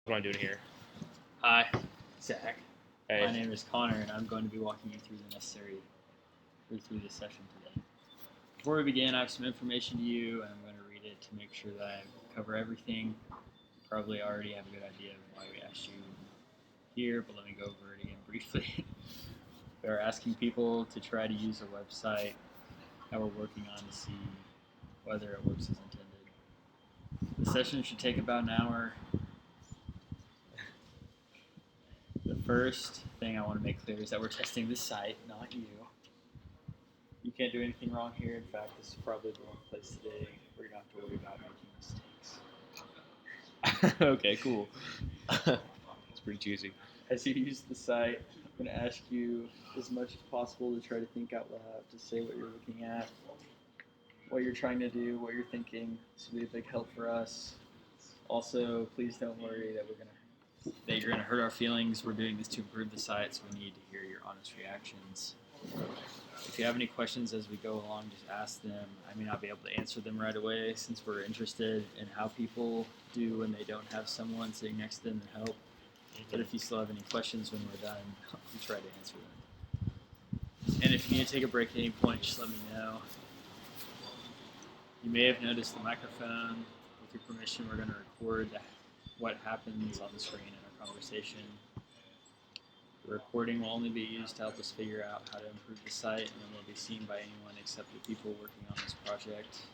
What am I doing here? Hi, Zach. Hey. My name is Connor, and I'm going to be walking you through the necessary through this session today. Before we begin, I have some information to you, and I'm going to read it to make sure that I cover everything. You probably already have a good idea of why we asked you here, but let me go over it again briefly. We are asking people to try to use a website that we're working on to see whether it works as intended. The session should take about an hour. The first thing I want to make clear is that we're testing this site, not you. You can't do anything wrong here. In fact, this is probably the one place today where you don't have to worry about making mistakes. Okay, cool. It's pretty juicy. As you use the site, I'm going to ask you as much as possible to try to think out loud, to say what you're looking at, what you're trying to do, what you're thinking. This will be a big help for us. Also, please don't worry that you're going to hurt our feelings. We're doing this to improve the site, so we need to hear your honest reactions. If you have any questions as we go along, just ask them. I may not be able to answer them right away since we're interested in how people do when they don't have someone sitting next to them to help. But if you still have any questions when we're done, I'll try to answer them. And if you need to take a break at any point, just let me know. You may have noticed the microphone. With your permission, we're going to record what happens on the screen in our conversation. The recording will only be used to help us figure out how to improve the site, and it won't be seen by anyone except the people working on this project.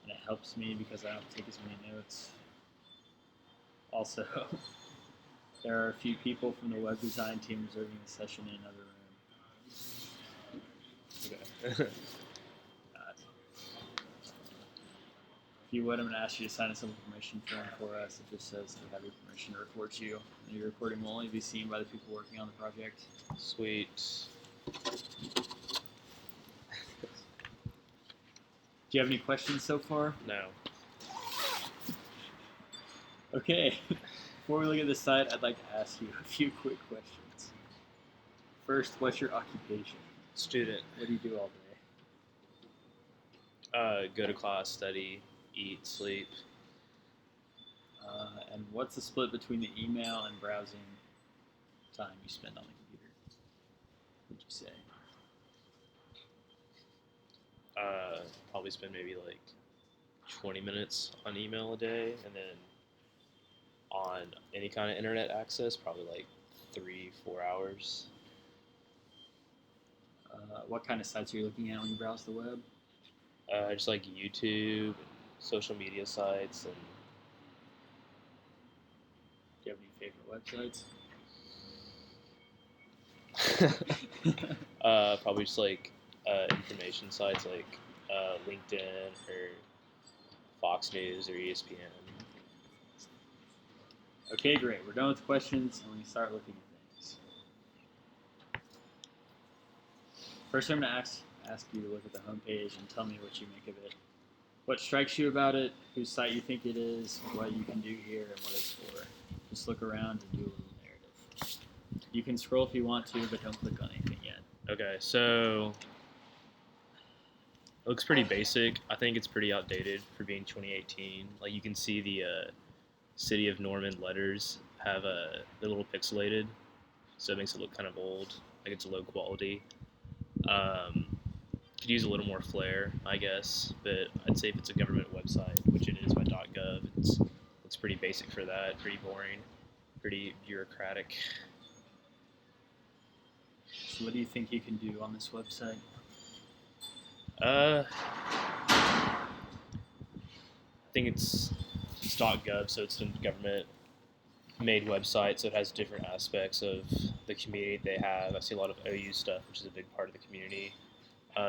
And it helps me because I don't take as many notes. Also, there are a few people from the web design team reserving the session in another room. Okay. If you would, I'm going to ask you to sign a simple permission form for us. It just says that we have your permission to record you. And your recording will only be seen by the people working on the project. Sweet. Do you have any questions so far? No. Okay. Before we look at the site, I'd like to ask you a few quick questions. First, what's your occupation? Student. What do you do all day? Go to class, study, eat, sleep. And what's the split between the email and browsing time you spend on the computer? Would you say? Probably spend maybe like 20 minutes on email a day, and then on any kind of internet access, probably like 3-4 hours. What kind of sites are you looking at when you browse the web? Just like YouTube, social media sites, and Do you have any favorite websites? probably just like information sites like LinkedIn or Fox News or ESPN. Okay, great. We're done with questions, and we can start looking at things. First, I'm going to ask you to look at the homepage and tell me what you make of it. What strikes you about it, whose site you think it is, what you can do here, and what it's for. Just look around and do a little narrative. You can scroll if you want to, but don't click on anything yet. Okay, so it looks pretty basic. I think it's pretty outdated for being 2018. Like you can see the City of Norman letters have they're a little pixelated, so it makes it look kind of old, like it's low quality. Could use a little more flair, I guess, but I'd say if it's a government website, which it is by .gov, it's pretty basic for that, pretty boring, pretty bureaucratic. So what do you think you can do on this website? I think it's .gov, so it's a government-made website, so it has different aspects of the community they have. I see a lot of OU stuff, which is a big part of the community.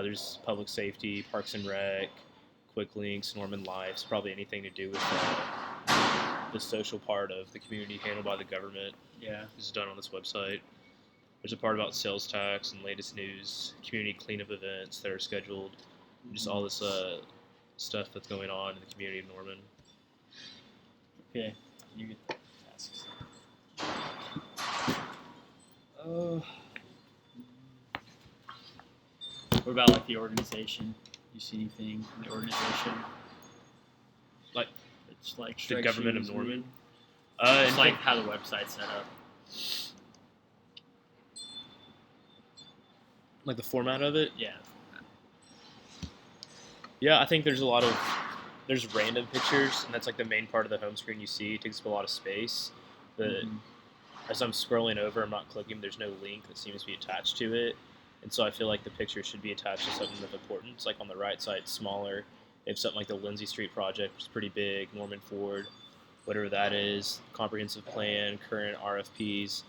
There's public safety, Parks and Rec, Quick Links, Norman Life, probably anything to do with the social part of the community handled by the government. Yeah. Is done on this website. There's a part about sales tax and latest news, community cleanup events that are scheduled, just all this stuff that's going on in the community of Norman. Okay, you can ask something. What about like the organization? You see anything in the organization? Like it's like the government of Norman? It's like how the website's set up. Like the format of it. Yeah. Yeah, I think there's random pictures, and that's like the main part of the home screen you see. It takes up a lot of space, but as I'm scrolling over, I'm not clicking. There's no link that seems to be attached to it, and so I feel like the picture should be attached to something of importance. Like on the right side, smaller. If something like the Lindsay Street project, which is pretty big, Norman Ford, whatever that is, comprehensive plan, current RFPs.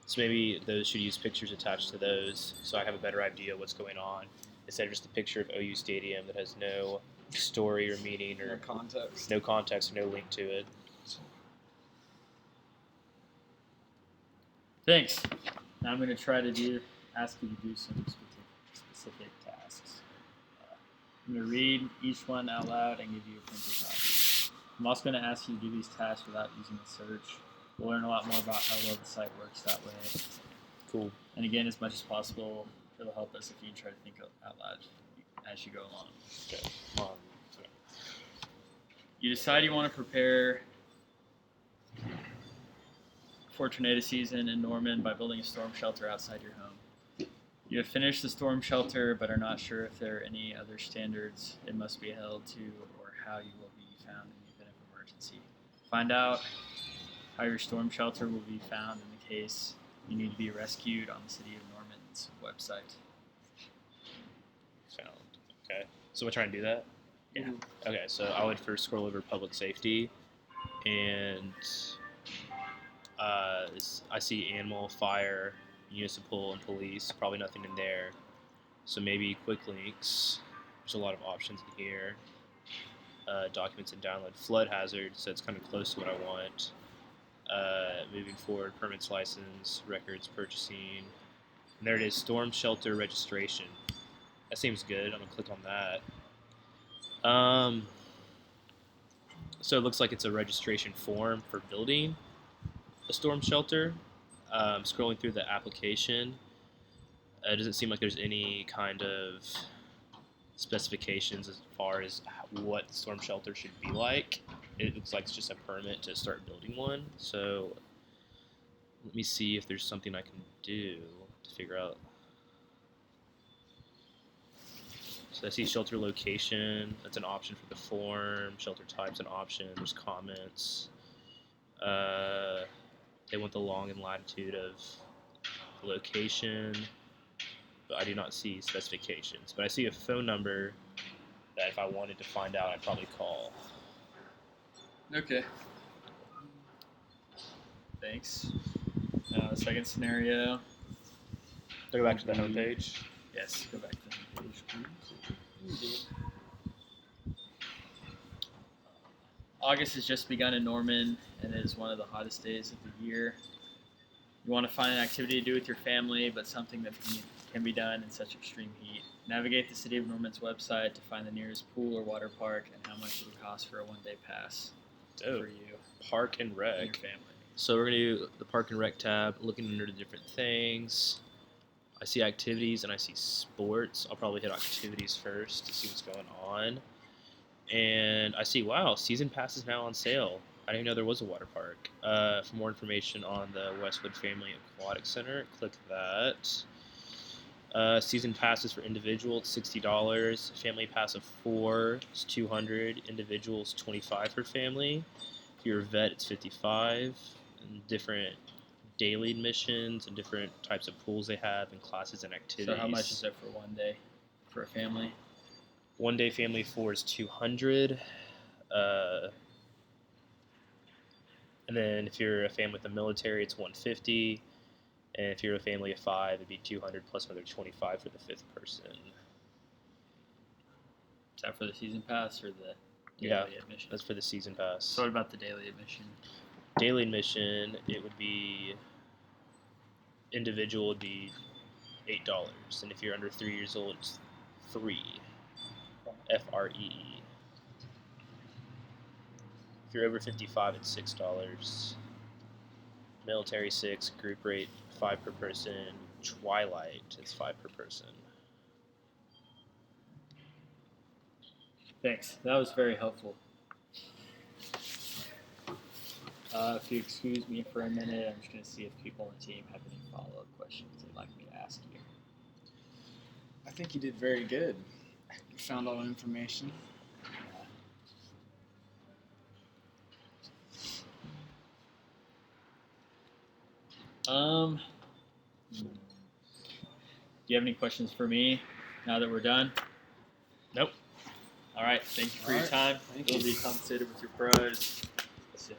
So maybe those should use pictures attached to those, so I have a better idea of what's going on, instead of just a picture of OU Stadium that has no story or meaning or No context. no context or no link to it. Thanks. Now I'm going to try to ask you to do some specific tasks. I'm going to read each one out loud and give you a printed copy. I'm also going to ask you to do these tasks without using a search. We'll learn a lot more about how well the site works that way. Cool. And again, as much as possible, it'll help us if you try to think out loud as you go along. Okay. You decide you want to prepare for tornado season in Norman by building a storm shelter outside your home. You have finished the storm shelter but are not sure if there are any other standards it must be held to or how you will be found in the event of emergency. Find out how your storm shelter will be found in the case you need to be rescued on the City of Norman's website. Found. Okay. So we're trying to do that? Yeah. Okay, so I would first scroll over public safety, and I see animal, fire, municipal, and police. Probably nothing in there. So maybe quick links. There's a lot of options in here. Documents and download. Flood hazard, so it's kind of close to what I want. Moving forward, permits, license, records, purchasing. And there it is, storm shelter registration. That seems good. I'm gonna click on that. So it looks like it's a registration form for building a storm shelter. Scrolling through the application, it doesn't seem like there's any kind of specifications as far as what the storm shelter should be like. It looks like it's just a permit to start building one. So let me see if there's something I can do to figure out. So I see shelter location. That's an option for the form. Shelter type's an option. There's comments. They want the long and latitude of the location, but I do not see specifications. But I see a phone number that if I wanted to find out, I'd probably call. Okay. Thanks. Second scenario. Go back to the home page. Yes, go back to the home page, please. August has just begun in Norman, and it is one of the hottest days of the year. You want to find an activity to do with your family, but something that can be done in such extreme heat. Navigate the City of Norman's website to find the nearest pool or water park and how much it would cost for a one-day pass for you Park and Rec. and your family. So we're going to do the Park and Rec tab, looking under the different things. I see activities and I see sports. I'll probably hit activities first to see what's going on. And I see, wow, season pass is now on sale. I didn't even know there was a water park. For more information on the Westwood Family Aquatic Center, click that. Season passes for individual, it's $60. Family pass of 4 is $200. Individuals, $25 for family. If you're a vet, it's $55. And different daily admissions and different types of pools they have and classes and activities. So how much is it for one day for a family? One day family 4 is $200. And then if you're a family with the military, it's $150. And if you're a family of 5, it'd be $200 plus another $25 for the 5th person. Is that for the season pass or the Yeah, daily admission? that's for the season pass. So what about the daily admission? Daily admission, it would be individual would be $8, and if you're under 3 years old, it's free. FREE. If you're over 55, it's $6. Military 6, group rate 5 per person. Twilight is 5 per person. Thanks. That was very helpful. If you excuse me for a minute, I'm just going to see if people on the team have any follow-up questions they'd like me to ask you. I think you did very good. You found all the information. Do you have any questions for me now that we're done? Nope. All right. Thank you for All your right. time. Thank You'll you. be compensated with your prize soon.